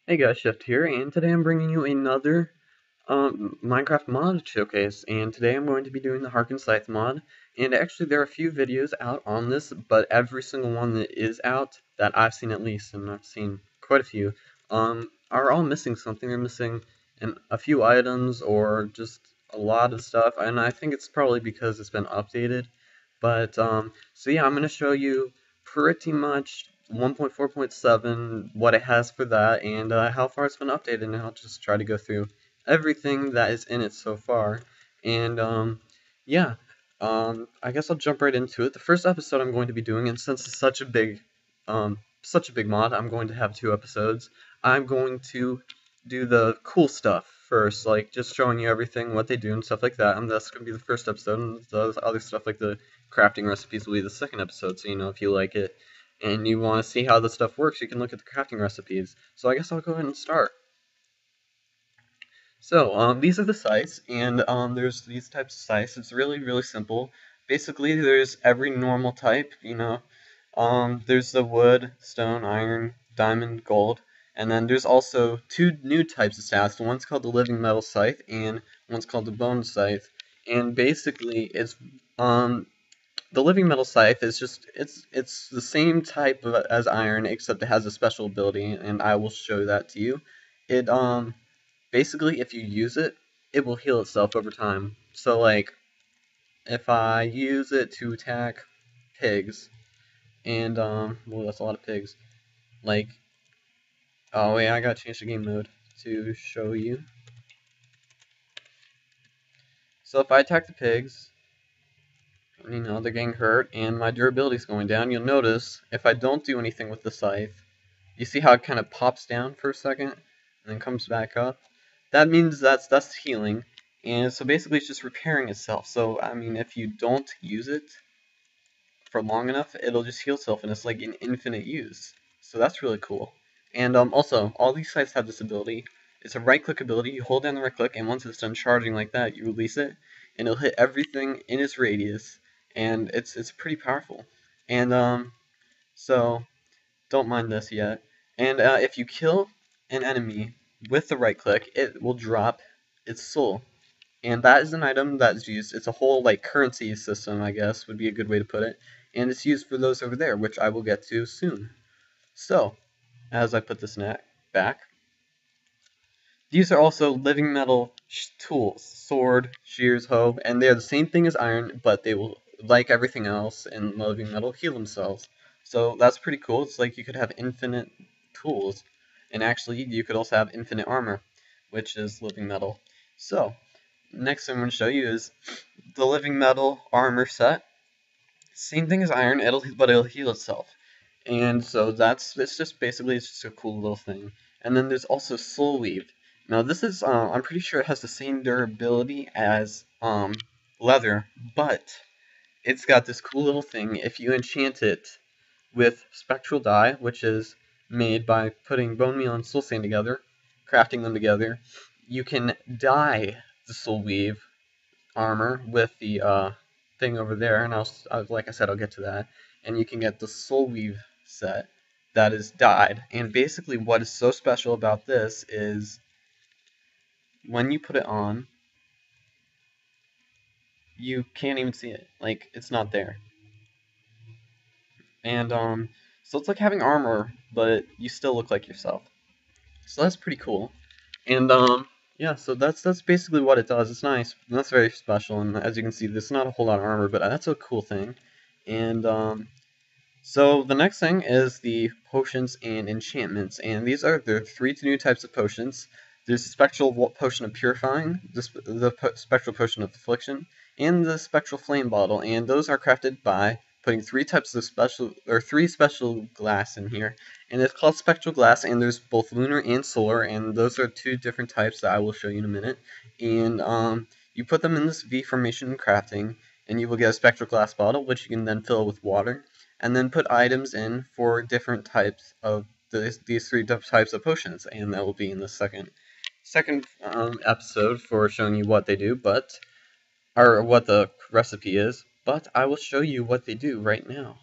Hey guys, Shift here, and today I'm bringing you another Minecraft mod showcase, and today I'm going to be doing the Harken Scythe mod, and actually there are a few videos out on this, but every single one that is out, that I've seen at least, and I've seen quite a few, are all missing something. They're missing a few items, or just a lot of stuff, and I think it's probably because it's been updated, but, so yeah, I'm going to show you pretty much 1.4.7, what it has for that, and how far it's been updated, and I'll just try to go through everything that is in it so far. And yeah, I guess I'll jump right into it. The first episode I'm going to be doing, and since it's such a big mod, I'm going to have two episodes. I'm going to do the cool stuff first, like just showing you everything, what they do, and stuff like that. And that's going to be the first episode, and the other stuff like the crafting recipes will be the second episode. So if you like it and you want to see how the stuff works, you can look at the crafting recipes. So I guess I'll go ahead and start. So, these are the scythes, and there's these types of scythes. It's really, really simple. Basically, there's every normal type, there's the wood, stone, iron, diamond, gold, and then there's also two new types of staffs. One's called the living metal scythe, and one's called the bone scythe. And basically, the living metal scythe is it's the same type as iron, except it has a special ability, and I will show that to you. It basically, if you use it, it will heal itself over time. So, like, if I use it to attack pigs, and, well, that's a lot of pigs. Like, oh, wait, I gotta change the game mode to show you. So, if I attack the pigs, they're getting hurt, and my durability is going down, you'll notice, if I don't do anything with the scythe, you see how it kind of pops down for a second, and then comes back up? That means that's healing. And so basically it's just repairing itself. So, I mean, if you don't use it for long enough, it'll just heal itself, and it's like an infinite use. So that's really cool. And also, all these sites have this ability. It's a right-click ability. You hold down the right-click, and once it's done charging like that, you release it, and it'll hit everything in its radius, and it's pretty powerful. And so don't mind this yet. And if you kill an enemy with the right-click, it will drop its soul. And that is an item that's used. It's a whole like currency system, I guess, would be a good way to put it. And it's used for those over there, which I will get to soon. So, as I put this back, these are also living metal tools: sword, shears, hoe, and they are the same thing as iron, but they will, like everything else in living metal, heal themselves. So that's pretty cool. It's like you could have infinite tools, and actually you could also have infinite armor, which is living metal. So, next thing I'm going to show you is the living metal armor set. Same thing as iron, but it'll heal itself. And so it's just a cool little thing. And then there's also soul weave. Now this is I'm pretty sure it has the same durability as leather, but it's got this cool little thing. If you enchant it with spectral dye, which is made by putting bone meal and soul sand together, crafting them together, you can dye the soul weave armor with the thing over there, and like I said, I'll get to that. And you can get the Soul Weave set that is dyed. And basically, what is so special about this is when you put it on, you can't even see it. Like, it's not there. And so it's like having armor, but you still look like yourself. So that's pretty cool. And yeah, so that's basically what it does. It's nice. And that's very special. And as you can see, there's not a whole lot of armor, but that's a cool thing. And so the next thing is the potions and enchantments, and there are three new types of potions. There's the spectral potion of purifying, the spectral potion of affliction, and the spectral flame bottle. And those are crafted by putting three special glass in here, and it's called spectral glass. And there's both lunar and solar, and those are two different types that I will show you in a minute. And you put them in this V formation crafting, and you will get a spectral glass bottle, which you can then fill with water, and then put items in for different types of these three types of potions, and that will be in the second episode for showing you what they do, or what the recipe is. But I will show you what they do right now.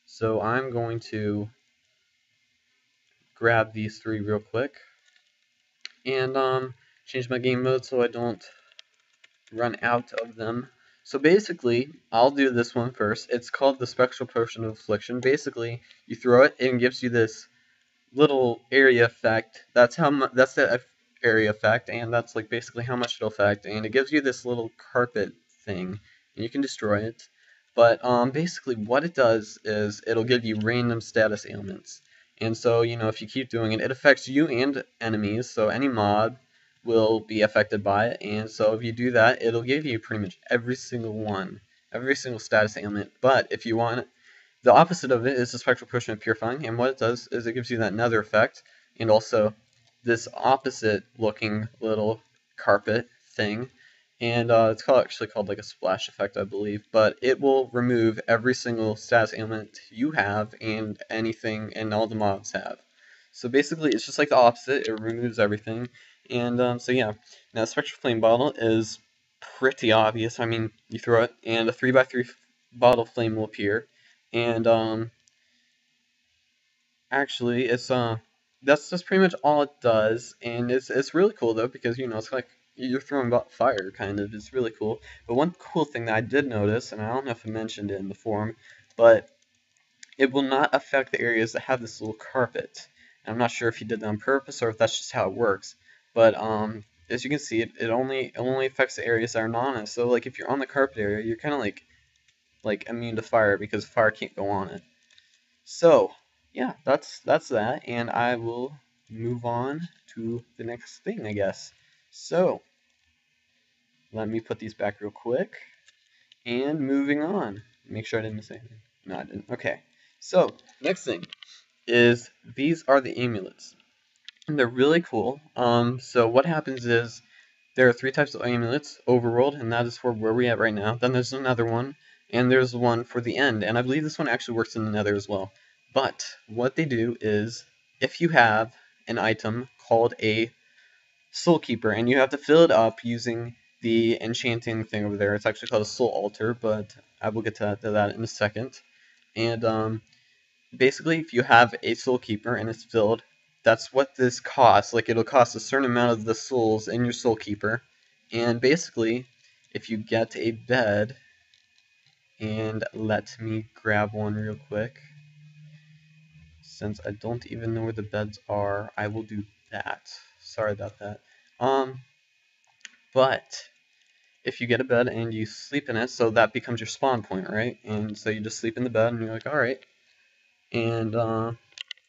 So I'm going to grab these 3 real quick and change my game mode so I don't run out of them. So basically, I'll do this one first. It's called the Spectral Potion of Affliction. Basically, you throw it and it gives you this little area effect. That's the area effect, and that's like basically how much it'll affect. And it gives you this little carpet thing, and you can destroy it. But basically, what it does is it'll give you random status ailments. And so, if you keep doing it, it affects you and enemies. So any mob will be affected by it. And so if you do that, it'll give you pretty much every single one, every single status ailment. But if you want the opposite of it is the Spectral Potion of Purifying, and what it does is it gives you that nether effect, and also this opposite looking little carpet thing, and it's actually called like a splash effect, I believe, but it will remove every single status ailment you have and anything and all the mobs have. So basically, it's just like the opposite, it removes everything, and so yeah. Now, the Spectral Flame Bottle is pretty obvious. I mean, you throw it, and a 3x3 bottle flame will appear. And actually, that's pretty much all it does, and it's really cool though because it's like you're throwing fire kind of. It's really cool. But one cool thing that I did notice, and I don't know if I mentioned it in the forum, but it will not affect the areas that have this little carpet. And I'm not sure if he did that on purpose or if that's just how it works. But as you can see, it only affects the areas that are not on it. So like if you're on the carpet area, you're kind of like immune to fire because fire can't go on it. So, yeah, that's that, and I will move on to the next thing, I guess. So, let me put these back real quick, and moving on. Make sure I didn't miss anything. No, I didn't. Okay, so, next thing is these are the amulets. And they're really cool. So what happens is there are 3 types of amulets, overworld, and that is for where we're at right now. Then there's another one, and there's one for the end, and I believe this one actually works in the nether as well. But what they do is, if you have an item called a soul keeper, and you have to fill it up using the enchanting thing over there, it's actually called a soul altar, but I will get to that in a second. And basically, if you have a soul keeper and it's filled, that's what this costs. Like, it'll cost a certain amount of the souls in your soul keeper. And basically, if you get a bed, and let me grab one real quick. Since I don't even know where the beds are, I will do that. Sorry about that. But if you get a bed and you sleep in it, so that becomes your spawn point, right? And so you just sleep in the bed and you're like, alright. And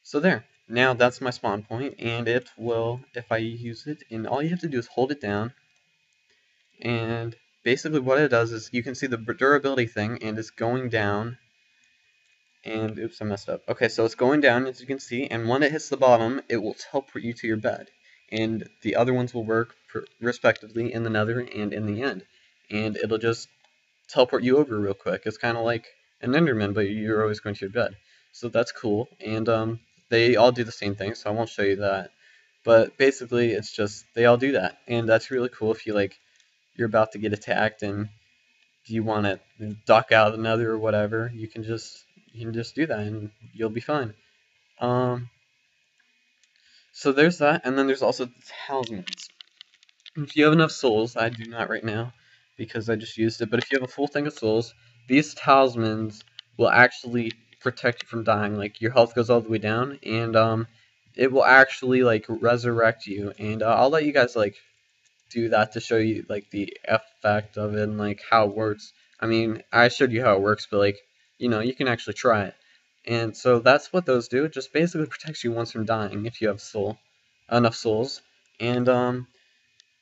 so there. Now that's my spawn point, and it will, if I use it, and all you have to do is hold it down, and basically what it does is you can see the durability thing, and it's going down, and oops, I messed up. Okay, so it's going down, as you can see, and when it hits the bottom, it will teleport you to your bed, and the other ones will work respectively in the nether and in the end, and it'll just teleport you over real quick. It's kind of like an Enderman, but you're always going to your bed. So that's cool, and they all do the same thing, so I won't show you that. But basically, it's just they all do that, and that's really cool if you're about to get attacked and you want to duck out of the nether or whatever. You can just do that, and you'll be fine. So there's that, and then there's also the talismans. If you have enough souls, I do not right now, because I just used it, but if you have a full thing of souls, these talismans will actually protect you from dying. Like, your health goes all the way down, and it will actually, like, resurrect you, and I'll let you guys, like, do that to show you, like, the effect of it and, like, how it works. I mean, I showed you how it works, but, like, you can actually try it. And so that's what those do. It just basically protects you once from dying if you have enough souls. And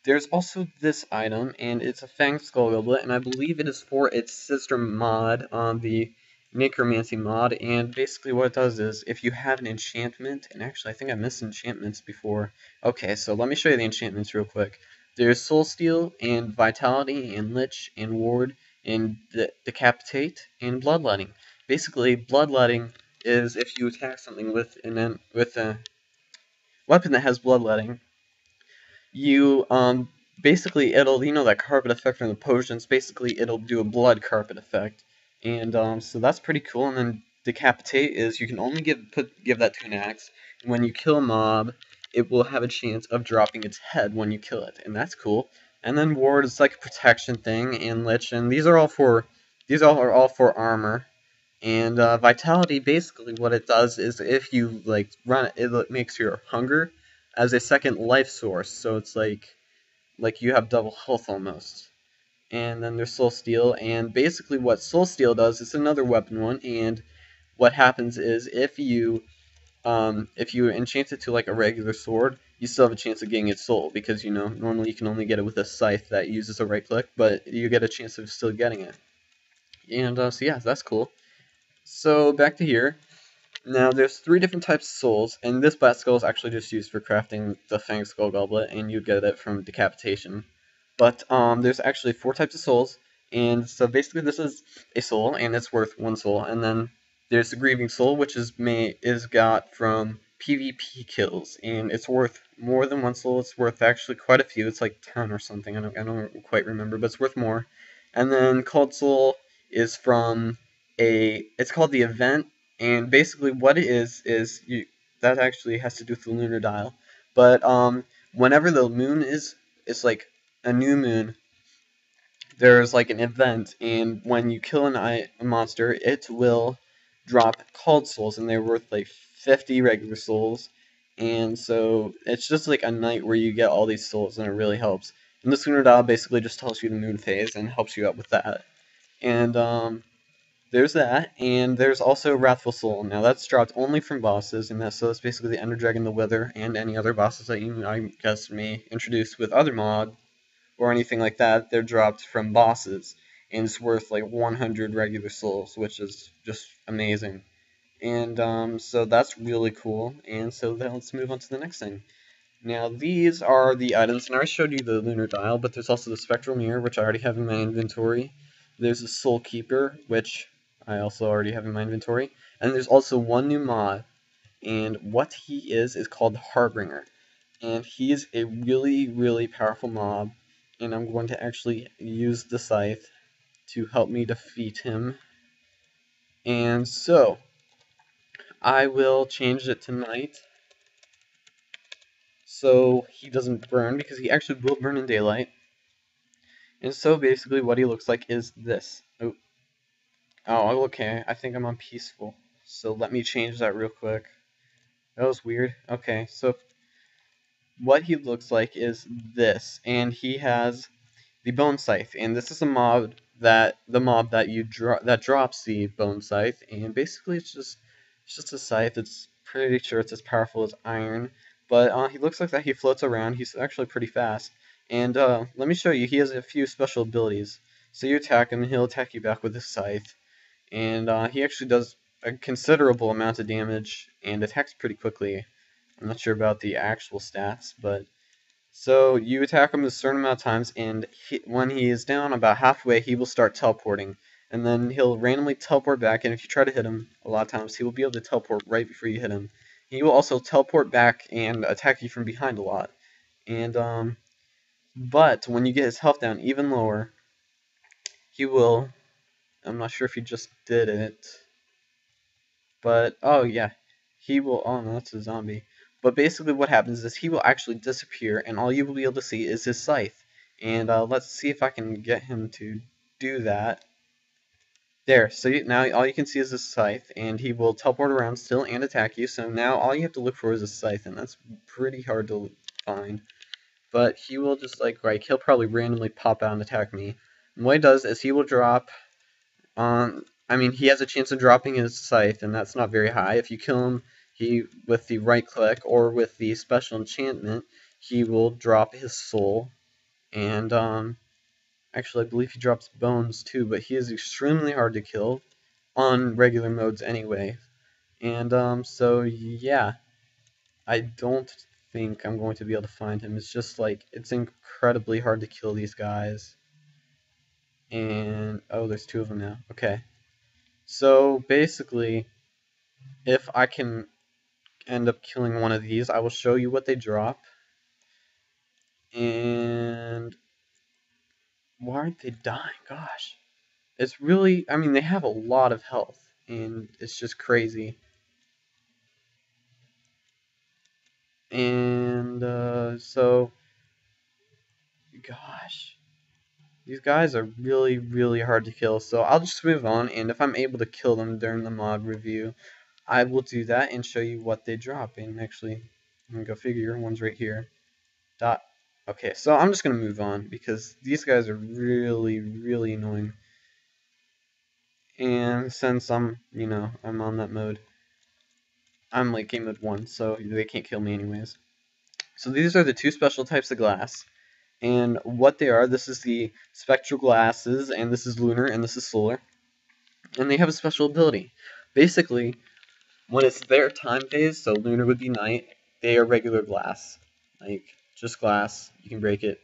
there's also this item, and it's a Fanged Skull Goblet, and I believe it is for its sister mod on the Necromancy mod, and basically what it does is, if you have an enchantment, and actually I think I missed enchantments before. Okay, so let me show you the enchantments real quick. There's Soul Steal, and Vitality, and Lich, and Ward, and Decapitate, and Bloodletting. Basically, Bloodletting is if you attack something with a weapon that has Bloodletting, you basically it'll that carpet effect from the potions, basically it'll do a blood carpet effect, and so that's pretty cool. And then Decapitate is you can only give that to an axe, when you kill a mob, it will have a chance of dropping its head when you kill it, and that's cool. And then ward is like a protection thing, and lich, and these are all for armor. And vitality, basically, what it does is if you like run it, it makes your hunger as a second life source. So it's like you have double health almost. And then there's soul steal, and basically what soul steal does is another weapon one. And what happens is if you enchant it to like a regular sword, you still have a chance of getting its soul because normally you can only get it with a scythe that uses a right click, but you get a chance of still getting it. And so yeah, that's cool. So back to here. Now, there's 3 different types of souls, and this bat skull is actually just used for crafting the Fang Skull Goblet, and you get it from decapitation. But there's actually 4 types of souls, and so basically this is a soul, and it's worth 1 soul. And then there's the Grieving Soul, which is got from PvP kills, and it's worth more than 1 soul. It's worth actually quite a few. It's like 10 or something. I don't quite remember, but it's worth more. And then Cold Soul is from it's called the Event, and basically what it is that actually has to do with the lunar dial. But whenever the moon is like a new moon, there's like an event, and when you kill a monster, it will drop called souls, and they're worth like 50 regular souls. And so it's just like a night where you get all these souls, and it really helps. And the lunar dial basically just tells you the moon phase and helps you out with that. And there's that, and there's also Wrathful Soul. Now that's dropped only from bosses, and that's basically the Ender Dragon, the Wither, and any other bosses that you, I guess, may introduce with other mod or anything like that. They're dropped from bosses, and it's worth like 100 regular souls, which is just amazing. And so that's really cool. And so then let's move on to the next thing. Now these are the items, and I already showed you the lunar dial, but there's also the spectral mirror, which I already have in my inventory. There's the soul keeper, which I also already have in my inventory, and there's also one new mod, and what he is called the Harbinger, and he is a really, really powerful mob, and I'm going to actually use the scythe to help me defeat him. And so I will change it to night so he doesn't burn, because he actually will burn in daylight. And so basically what he looks like is this. Oh, okay, I think I'm on peaceful. So let me change that real quick. That was weird. Okay, so what he looks like is this, and he has the bone scythe, and this is the mob that that drops the bone scythe, and basically it's just a scythe. It's pretty sure it's as powerful as iron, but he looks like that. He floats around. He's actually pretty fast, and let me show you. He has a few special abilities. So you attack him, and he'll attack you back with his scythe, and he actually does a considerable amount of damage and attacks pretty quickly. I'm not sure about the actual stats, but so you attack him a certain amount of times, and when he is down about halfway, he will start teleporting, and then he'll randomly teleport back. And if you try to hit him a lot of times, he will be able to teleport right before you hit him. He will also teleport back and attack you from behind a lot. And but when you get his health down even lower, he will. I'm not sure if he just did it. But, oh yeah, he will, oh no, that's a zombie. But basically what happens is he will actually disappear, and all you will be able to see is his scythe. And let's see if I can get him to do that. There, so now all you can see is his scythe, and he will teleport around still and attack you. So now all you have to look for is a scythe, and that's pretty hard to find. But he will just he'll probably randomly pop out and attack me. And what he does is he will drop I mean, he has a chance of dropping his scythe, and that's not very high. If you kill him, with the right click or with the special enchantment, he will drop his soul. And actually, I believe he drops bones too, but he is extremely hard to kill on regular modes anyway. And so yeah, I don't think I'm going to be able to find him. It's just it's incredibly hard to kill these guys. And oh, there's 2 of them now. Okay. So basically, if I can end up killing one of these, I will show you what they drop. And why aren't they dying? Gosh. It's really, I mean, they have a lot of health, and it's just crazy. And so, gosh, these guys are really, really hard to kill. So I'll just move on, and if I'm able to kill them during the mod review, I will do that and show you what they drop. And actually, I'm gonna go figure. One's right here. Dot. Okay, so I'm just gonna move on because these guys are really, really annoying. And since I'm on that mode, I'm like game mode 1, so they can't kill me anyways. So these are the two special types of glass. And what they are, this is the spectral glasses, and this is lunar, and this is solar. And they have a special ability. Basically, when it's their time phase, so lunar would be night, they are regular glass. Like, just glass, you can break it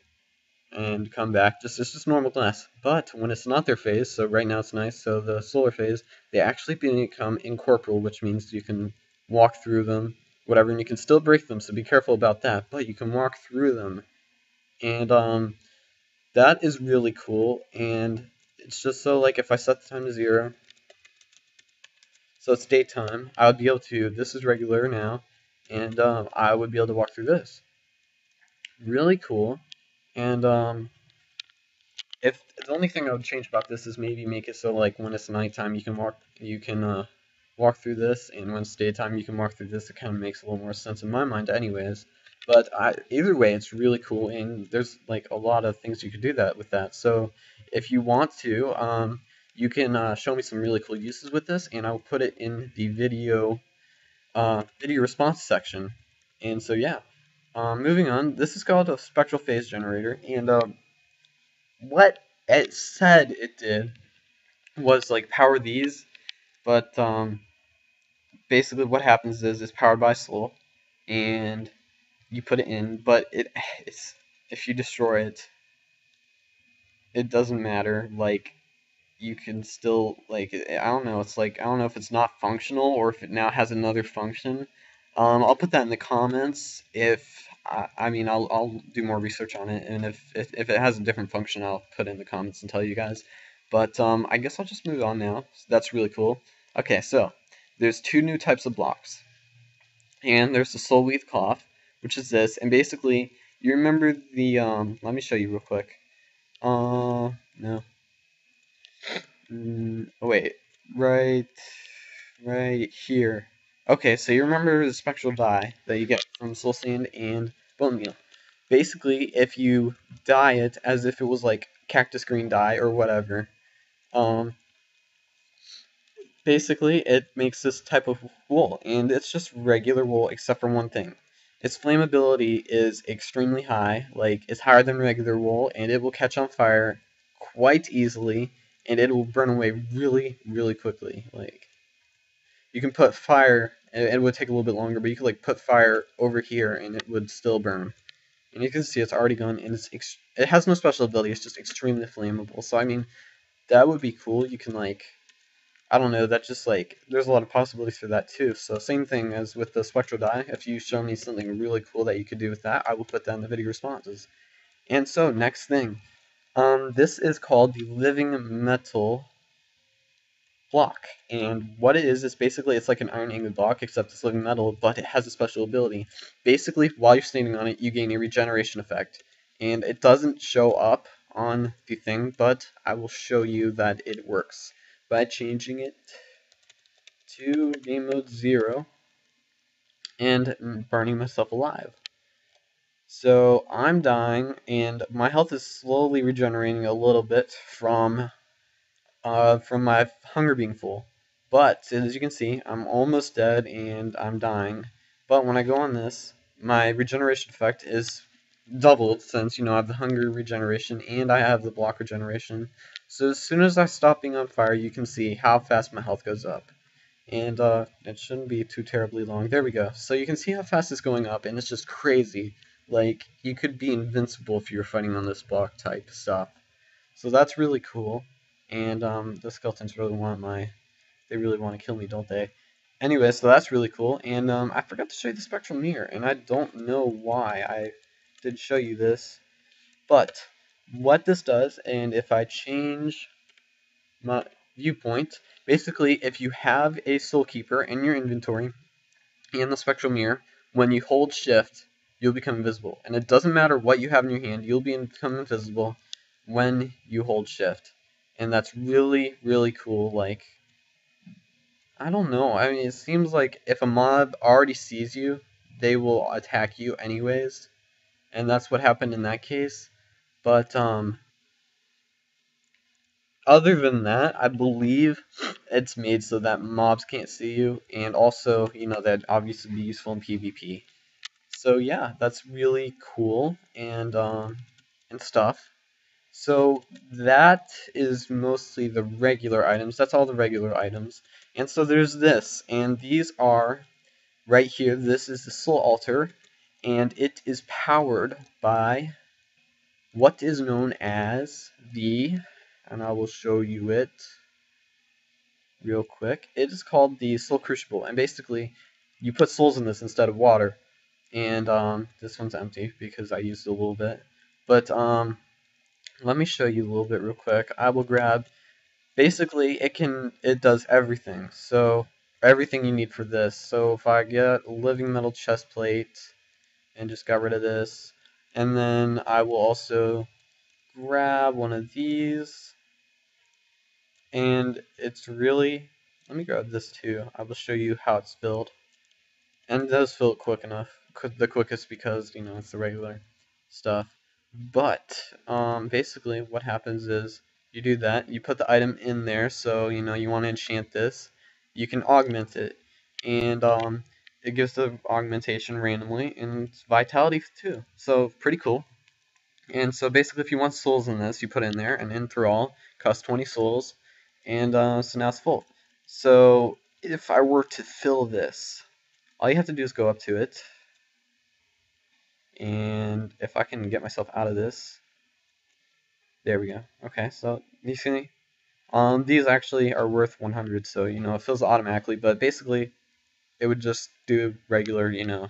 and come back, it's just normal glass. But when it's not their phase, so right now it's nice, so the solar phase, they actually become incorporeal, which means you can walk through them, whatever, and you can still break them, so be careful about that, but you can walk through them. And that is really cool, and it's just so, like, if I set the time to 0, so it's daytime, I would be able to, this is regular now, and I would be able to walk through this. Really cool, and if the only thing I would change about this is maybe make it so, like, when it's nighttime, you can walk through this, and when it's daytime, you can walk through this. It kind of makes a little more sense in my mind, anyways. But either way, it's really cool, and there's like a lot of things you could do with that. So if you want to, you can show me some really cool uses with this, and I'll put it in the video response section. And so yeah, moving on. This is called a spectral phase generator, and what it said it did was like power these, but basically what happens is it's powered by soul, and you put it in, but it's if you destroy it, it doesn't matter. Like you can still like I don't know. It's like I don't know if it's not functional or if it now has another function. I'll put that in the comments. If I mean I'll do more research on it, and if it has a different function, I'll put it in the comments and tell you guys. But I guess I'll just move on now. So that's really cool. Okay, so there's two new types of blocks, and there's the soul weave cloth, which is this, and basically you remember the Let me show you real quick. No. Oh wait, right, right here. Okay, so you remember the spectral dye that you get from soul sand and bone meal. Basically, if you dye it as if it was like cactus green dye or whatever, um, basically it makes this type of wool, and it's just regular wool except for one thing. Its flammability is extremely high, like it's higher than regular wool, and it will catch on fire quite easily, and it will burn away really, really quickly. Like you can put fire, and it would take a little bit longer, but you could like put fire over here, and it would still burn. And you can see it's already gone, and it has no special ability. It's just extremely flammable. So I mean, that would be cool. You can like I don't know, that just like, there's a lot of possibilities for that too. So same thing as with the spectral dye. If you show me something really cool that you could do with that, I will put that in the video responses. And so next thing, this is called the living metal block. And what it is basically it's like an iron ingot block, except it's living metal, but it has a special ability. Basically, while you're standing on it, you gain a regeneration effect. And it doesn't show up on the thing, but I will show you that it works by changing it to game mode 0 and burning myself alive. So I'm dying, and my health is slowly regenerating a little bit from my hunger being full. But as you can see, I'm almost dead and I'm dying. But when I go on this, my regeneration effect is doubled since I have the hunger regeneration and I have the block regeneration. So as soon as I stop being on fire, you can see how fast my health goes up. And it shouldn't be too terribly long. There we go. So you can see how fast it's going up, and it's just crazy. Like, you could be invincible if you were fighting on this block type stuff. So that's really cool. And the skeletons really they really want to kill me, don't they? Anyway, so that's really cool. And I forgot to show you the spectral mirror, and I don't know why I did show you this. But what this does, and if I change my viewpoint, basically if you have a soul keeper in your inventory and the spectral mirror, when you hold shift, you'll become invisible. And it doesn't matter what you have in your hand, you'll become invisible when you hold shift. And that's really, really cool. Like, I don't know. I mean, it seems like if a mob already sees you, they will attack you anyways. And that's what happened in that case. But, other than that, I believe it's made so that mobs can't see you, and also, you know, that'd obviously be useful in PvP. So yeah, that's really cool and stuff. So that is mostly the regular items. That's all the regular items. And so there's this, and these are right here. This is the soul altar, and it is powered by what is known as the, and I will show you it real quick. It is called the Soul Crucible, and basically, you put souls in this instead of water. And this one's empty because I used it a little bit. But let me show you a little bit real quick. I will grab. Basically, it does everything. So everything you need for this. So if I get a living metal chest plate and just got rid of this, and then I will also grab one of these. And it's really, let me grab this too. I will show you how it's filled. And it does fill it quick enough. The quickest because, you know, it's the regular stuff. But, basically what happens is you do that, you put the item in there, so, you know, you want to enchant this. You can augment it. And, it gives the augmentation randomly, and it's vitality too. So, pretty cool. And so basically if you want souls in this, you put in there, and in thrall costs 20 souls. And, so now it's full. So, if I were to fill this, all you have to do is go up to it, and if I can get myself out of this, there we go. Okay, so you see, these actually are worth 100, so you know it fills automatically. But basically, it would just do regular, you know,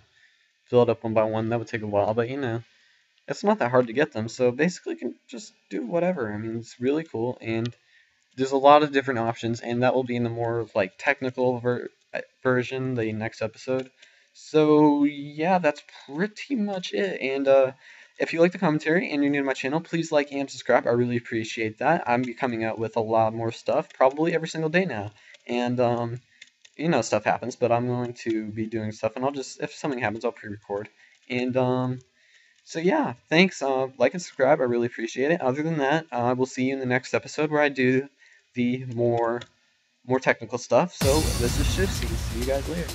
fill it up one by one. That would take a while, but you know, it's not that hard to get them. So basically, you can just do whatever. I mean, it's really cool, and there's a lot of different options, and that will be in the more like technical version, the next episode. So yeah, that's pretty much it. And if you like the commentary and you're new to my channel, please like and subscribe. I really appreciate that. I'm be coming out with a lot more stuff, probably every single day now. And you know, stuff happens, but I'm going to be doing stuff, and I'll just, if something happens, I'll pre-record. And so yeah, thanks. Like and subscribe. I really appreciate it. Other than that, I will see you in the next episode where I do the more technical stuff. So this is Shifty. See you guys later.